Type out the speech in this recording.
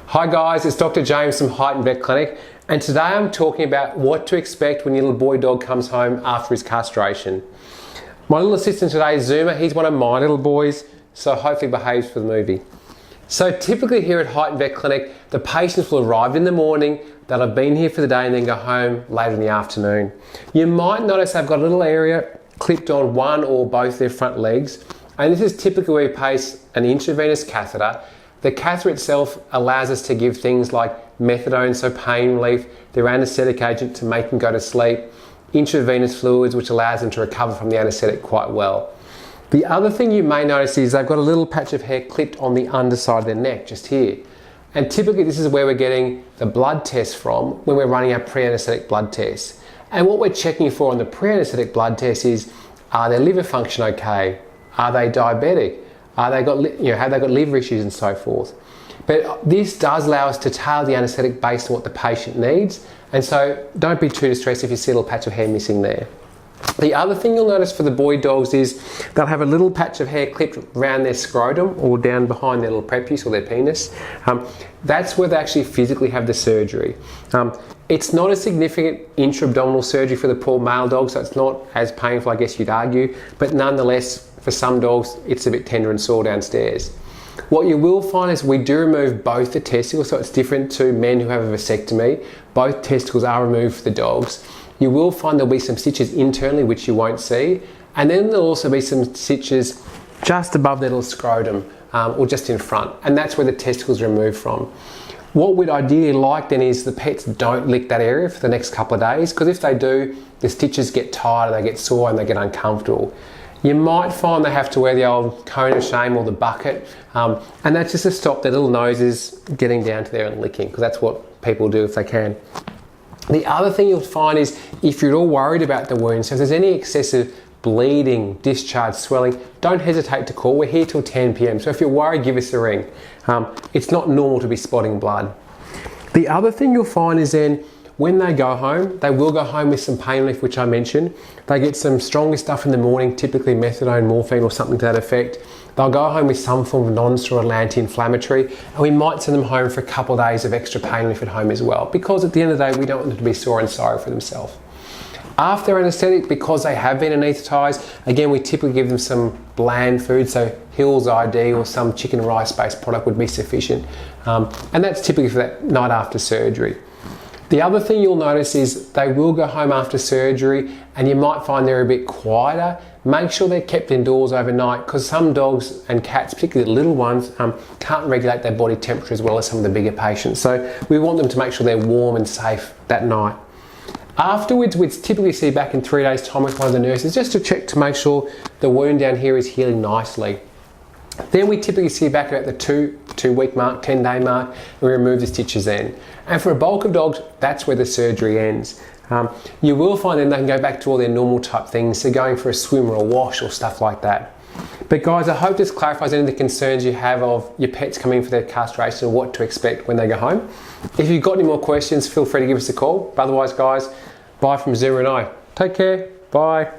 Hi guys, it's Dr. James from Highton Vet Clinic, and today I'm talking about what to expect when your little boy dog comes home after his castration. My little assistant today is Zuma. He's one of my little boys, so hopefully behaves for the movie. So typically here at Highton Vet Clinic, the patients will arrive in the morning, they'll have been here for the day and then go home later in the afternoon. You might notice they've got a little area clipped on one or both their front legs, and this is typically where we place an intravenous catheter. The catheter itself allows us to give things like methadone, so pain relief, their anaesthetic agent to make them go to sleep, intravenous fluids, which allows them to recover from the anaesthetic quite well. The other thing you may notice is they've got a little patch of hair clipped on the underside of their neck, just here. And typically this is where we're getting the blood test from when we're running our pre-anaesthetic blood test. And what we're checking for on the pre-anaesthetic blood test is, are their liver function okay? Are they diabetic? Have they got liver issues and so forth? But this does allow us to tailor the anaesthetic based on what the patient needs, and so don't be too distressed if you see a little patch of hair missing there. The other thing you'll notice for the boy dogs is they'll have a little patch of hair clipped around their scrotum or down behind their little prepuce or their penis. That's where they actually physically have the surgery. It's not a significant intra-abdominal surgery for the poor male dog, so it's not as painful, I guess you'd argue, but nonetheless, for some dogs, it's a bit tender and sore downstairs. What you will find is we do remove both the testicles, so it's different to men who have a vasectomy. Both testicles are removed for the dogs. You will find there'll be some stitches internally, which you won't see, and then there'll also be some stitches just above their little scrotum, or just in front, and that's where the testicles are removed from. What we'd ideally like then is the pets don't lick that area for the next couple of days, because if they do, the stitches get tired and they get sore and they get uncomfortable. You might find they have to wear the old cone of shame or the bucket, and that's just to stop their little noses getting down to there and licking, because that's what people do if they can. The other thing you'll find is if you're all worried about the wound, so if there's any excessive bleeding, discharge, swelling, don't hesitate to call. We're here till 10 p.m, so if you're worried, give us a ring. It's not normal to be spotting blood. The other thing you'll find is then when they go home, they will go home with some pain relief, which I mentioned. They get some stronger stuff in the morning, typically methadone, morphine or something to that effect. They'll go home with some form of non-steroidal anti-inflammatory, and we might send them home for a couple of days of extra pain relief at home as well, because at the end of the day, we don't want them to be sore and sorry for themselves. After anaesthetic, because they have been anaesthetised, again, we typically give them some bland food, so Hill's ID or some chicken rice based product would be sufficient. And that's typically for that night after surgery. The other thing you'll notice is they will go home after surgery, and you might find they're a bit quieter. Make sure they're kept indoors overnight, because some dogs and cats, particularly the little ones, can't regulate their body temperature as well as some of the bigger patients. So we want them to make sure they're warm and safe that night. Afterwards, we'd typically see back in 3 days' time with one of the nurses just to check to make sure the wound down here is healing nicely. Then we typically see back about the two week mark, 10-day mark, and we remove the stitches then. And for a bulk of dogs, that's where the surgery ends. You will find then they can go back to all their normal type things, so going for a swim or a wash or stuff like that. But guys, I hope this clarifies any of the concerns you have of your pets coming for their castration and what to expect when they go home. If you've got any more questions, feel free to give us a call. But otherwise guys, bye from Zuma and I. Take care, bye.